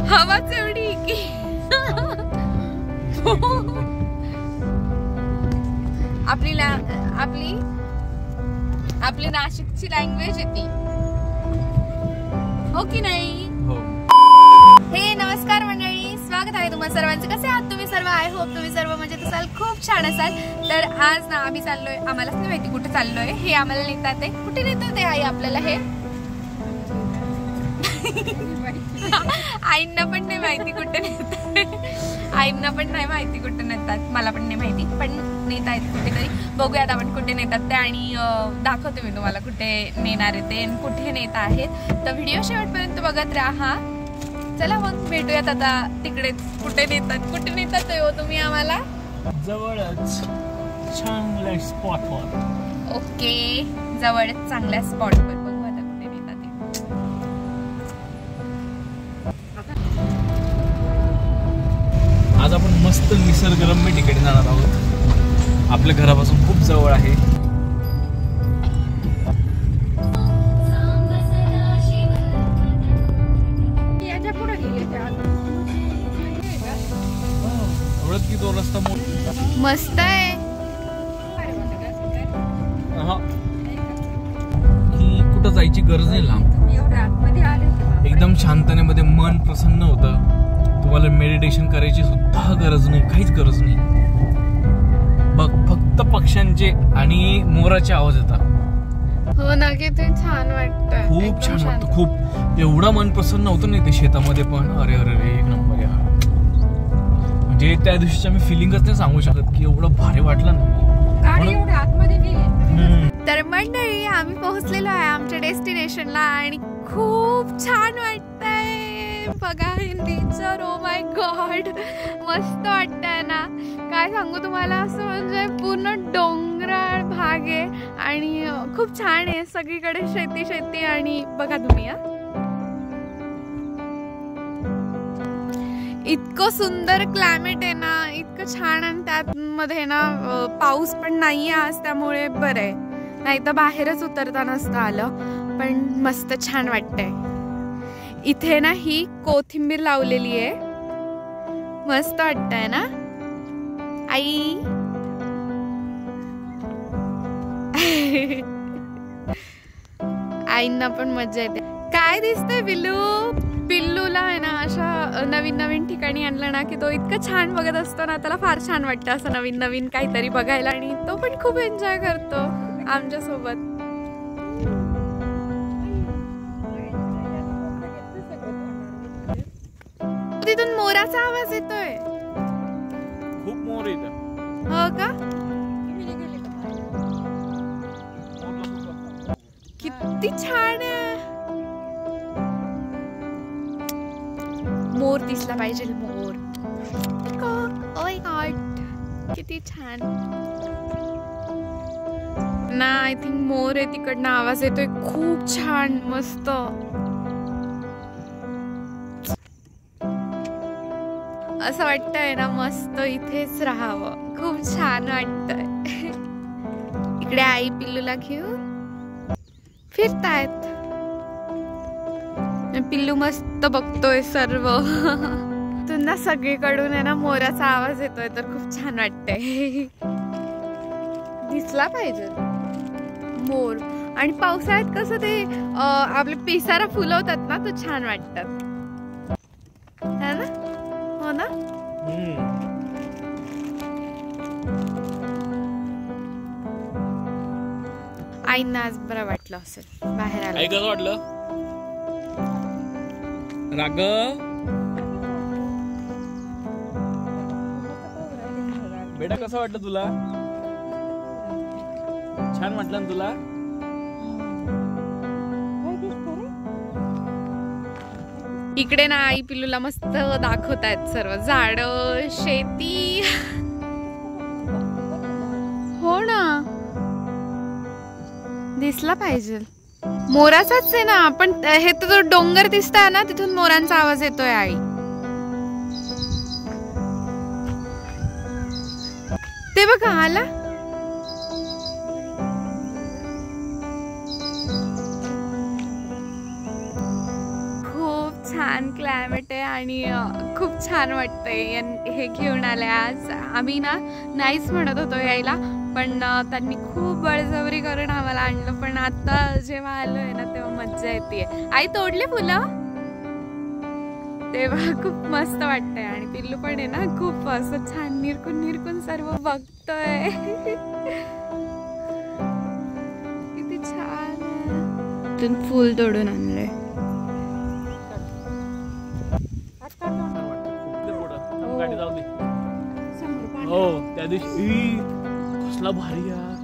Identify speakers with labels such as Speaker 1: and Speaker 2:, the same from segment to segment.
Speaker 1: हवाच एवढी की आपली नाशिकची लँग्वेज आहे ती, हो की नाही? हे नमस्कार मंडळी, स्वागत आहे तुम्हा सर्वांचं. कसे आहात तुम्ही सर्व? आय होप तुम्ही सर्व मजेत असाल, खूप छान असाल. तर आज ना आम्ही चाललोय, आम्हालाच नाही माहिती कुठे चाललोय. हे आम्हाला नेतात आहे. कुठे नेतात ते आई आपल्याला? हे आईंना पण नाही माहिती कुठे नेतात. आईंना पण नाही माहिती कुठे नेतात, मला पण नाही माहिती, पण नेत आहेत कुठेतरी. बघूयात आपण कुठे नेतात ते, आणि दाखवते मी तुम्हाला कुठे नेणार आहे ते, कुठे नेत आहेत. तर व्हिडिओ शेवटपर्यंत बघत राहा. चला मग भेटूयात आता तिकडेच. कुठे नेतात हो तुम्ही आम्हाला?
Speaker 2: जवळच चांगल्या स्पॉटवर.
Speaker 1: ओके, जवळच चांगल्या स्पॉटवर. बघू आता कुठे नेतात ते.
Speaker 2: आज आपण मस्त निसर्गरम्य ठिकाणी जाणार आहोत. आपल्या घरापासून खूप जवळ आहे. की तो रस्ता
Speaker 1: मस्त आहे
Speaker 2: की कुठं जायची गरज नाही. लांब एकदम शांततेमध्ये मन प्रसन्न होतं. तुम्हाला मेडिटेशन करायची सुद्धा गरज नाही, काहीच गरज नाही. बघ, फक्त पक्ष्यांचे आणि मोराचे आवाज येतात.
Speaker 1: हो ना, किती छान वाटतं.
Speaker 2: खूप छान वाटतं. खूप एवढं मन प्रसन्न होतं नाही ते शेतामध्ये पण. अरे अरे रे, एक नंबर यार. म्हणजे त्या दिवशीच्या मी फिलिंगच नाही सांगू शकत की एवढं भारी वाटलं ना.
Speaker 1: तर मंडळी, आम्ही पोहोचलेलो आहे आमच्या डेस्टिनेशनला आणि खूप छान वाटतंय. बघा नेचर, ओ माय गॉड, मस्त वाटतंय ना. काय सांगू तुम्हाला, असं म्हणजे पूर्ण डोंगराळ भाग आहे आणि खूप छान आहे. सगळीकडे शेती आणि बघा तुम्ही, इतकं सुंदर क्लायमेट आहे ना, इतकं छान. आणि त्यात मध्ये ना पाऊस पण नाहीये आज, त्यामुळे बरं आहे. नाही तर बाहेरच उतरता नसतं आलं. पण मस्त छान वाटतंय. इथे ना ही कोथिंबीर लावलेली आहे, मस्त वाटतंय ना आई? आईंना पण मजा येते. काय दिसतंय पिल्लूला आहे ना, अशा नवीन ठिकाणी आणलं ना की तो इतकं छान बघत असतो ना, त्याला फार छान वाटतं असं नवीन काहीतरी बघायला. आणि तो पण खूप एन्जॉय करतो आमच्या सोबत. तिथून मोराचा आवाज येतोय.
Speaker 2: खूप मोर येतात.
Speaker 1: हो का? किती छान आहे. मोर दिसला पाहिजे. मोर, ओय गॉड, किती छान ना. आय थिंक मोर आहे, तिकडनं आवाज येतोय. खूप छान, मस्त. असं वाटतंय ना मस्त इथेच राहावं. खूप छान वाटतंय. इकडे आई पिल्लूला घेऊन फिरतायत. पिल्लू मस्त बघतोय सर्व. तुला सगळीकडून आहे ना मोराचा आवाज येतोय, तर खूप छान वाटतंय. दिसला पाहिजे मोर. आणि पावसाळ्यात कसं ते आपले पिसारा फुलवतात ना, तो छान वाटतात, है ना? हो ना? आईंना आज बरं वाटलं असेल बाहेर आलं.
Speaker 2: आई कसं वाटलं? राग बेटा, कसं वाटलं तुला? छान वाटलं ना तुला?
Speaker 1: इकडे ना आई पिल्लूला मस्त दाखवतायत सर्व झाड, शेती. हो ना, दिसला पाहिजे. मोराचाच आहे ना. आपण हे तो डोंगर दिसतोय ना, तिथून मोरांचा आवाज येतोय आई. ते बघा आला. खूप छान छान क्लायमेट आहे आणि खूप छान वाटतंय. हे घेऊन आले आज. आम्ही ना नाहीच म्हणत होतो यायला, पण त्यांनी खूप बळजबरी करून आम्हाला आणलं. पण आता जेव्हा आलोय ना तेव्हा मज्जा येते. आई तोडले फुलं तेव्हा खूप मस्त वाटतंय. आणि पिल्लू पण आहे ना खूप असं छान निरकून सर्व बघतोय. किती छान फुल तोडून आणलंय.
Speaker 2: हो त्या दिवशी कसला भारी यार.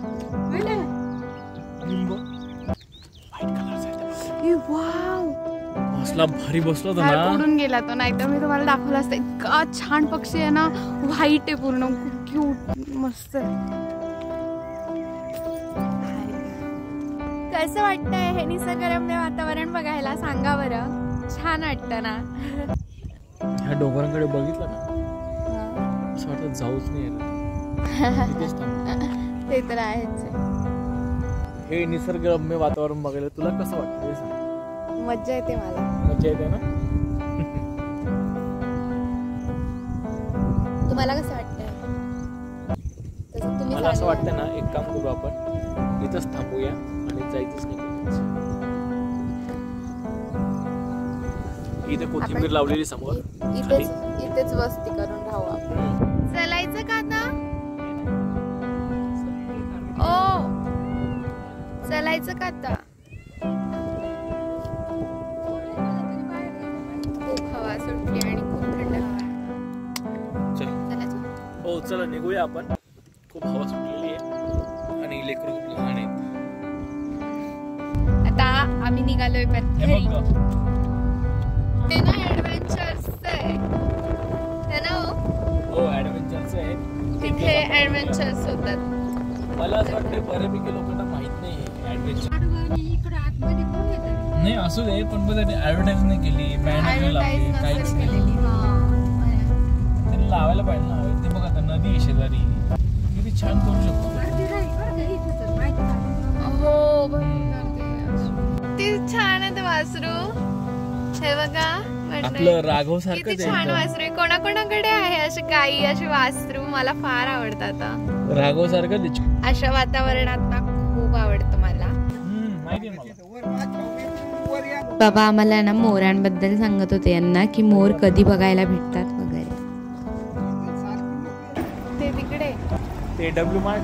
Speaker 2: कसला भारी बसला होता ना.
Speaker 1: उडून गेला तो, नाही तर मी तुम्हाला दाखवला असतं. इतका छान पक्षी आहे ना, व्हाईट आहे पूर्ण, खूप क्यूट मस्त. कसं वाटतंय हे निसर्गरम्य वातावरण बघायला सांगा बरं. छान वाटतं ना.
Speaker 2: ह्या डोंगरांकडे बघितलं ना असं वाटतं जाऊच नाही
Speaker 1: ते तर आहेच.
Speaker 2: हे निसर्गरम्य वातावरण बघायला तुला कसं वाटतं हे सांग.
Speaker 1: मज्जा येते मला.
Speaker 2: मज्जा येते ना.
Speaker 1: तुम्हाला कसं वाटतंय?
Speaker 2: मला असं वाटतं ना एक काम करू आपण इथंच थांबूया आणि जायचंच नाही. इथे कोथिंबीर लावलेली समोर,
Speaker 1: इथेच वस्ती करून राहू आपण. चलायचं का आता? ओ चलायचं का आता? खूप हवा सुटली आणि खूप थंड हवा.
Speaker 2: हो चला निघूया आपण. खूप हवा सुटलेली आहे आणि लेकरं खूप लहान आहेत.
Speaker 1: आता आम्ही निघालोय ते ना ऍडव्हेंचरचं आहे. ते ना
Speaker 2: हो ऍडव्हेंचरचं आहे.
Speaker 1: तिथे ऍडव्हेंचर्स होतात.
Speaker 2: मला असं वाटतं बऱ्यापैकी लोकांना माहित नाही ऍडव्हेंचर. नाही असू दे, पण बघ त्यांनी ऍडव्हर्टाईज नाही केली, बॅनर लावली, काहीच नाही. त्यांनी लावायला पाहिजे ना. ते बघा आता नदी आहे शेजारी, किती छान करू शकतो.
Speaker 1: हो ते छान आहे ते वासरू. हे बघा
Speaker 2: आपलं राघव सारखं
Speaker 1: किती छान वासरू आहे. कोणाकोणाकडे आहे अशी गाई, अशी वासरू. मला फार आवडतात.
Speaker 2: राघव सारखं
Speaker 1: अशा वातावरणात ना खूप आवडतं मला.
Speaker 2: माहिती आहे मला.
Speaker 3: बाबा आम्हाला ना मोरांबद्दल सांगत होते यांना की मोर कधी बघायला भेटतात वगैरे.
Speaker 1: ते तिकडे
Speaker 2: ते डब्ल्यू मार्ट.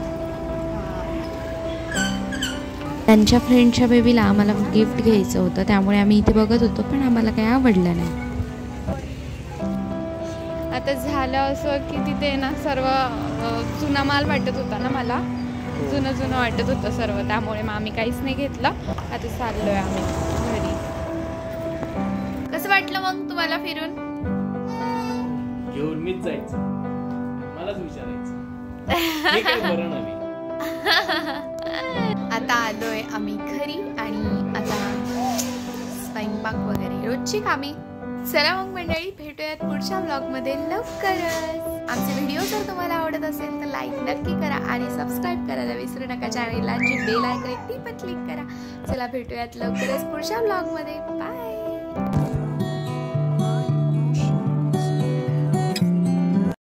Speaker 3: त्यांच्या फ्रेंडच्या बेबीला आम्हाला गिफ्ट घ्यायचं होतं, त्यामुळे आम्ही इथे बघत होतो, पण आम्हाला काही आवडलं नाही.
Speaker 1: आता झालं असं की तिथे ना सर्व जुना माल वाटत होता ना. मला जुनं वाटत होतं सर्व, त्यामुळे मग आम्ही काहीच नाही घेतलं. आता चाललोय आम्ही घरी. कसं वाटलं मग तुम्हाला फिरून?
Speaker 2: घेऊन मीच जायचं, मलाच विचारायचं बरं नव्हे.
Speaker 1: आता आलोय आम्ही घरी आणि आता स्वयंपाक वगैरे रोजची कामे. चला मग मंडळी, भेटूयात पुढच्या ब्लॉगमध्ये लवकरच. आमचे व्हिडिओ जर तुम्हाला आवडत असेल तर लाईक नक्की करा आणि सबस्क्राईब करायला विसरू नका. चॅनेलला जी बेल आयकॉन ती पण क्लिक करा. चला भेटूयात लवकरच पुढच्या ब्लॉगमध्ये. बाय.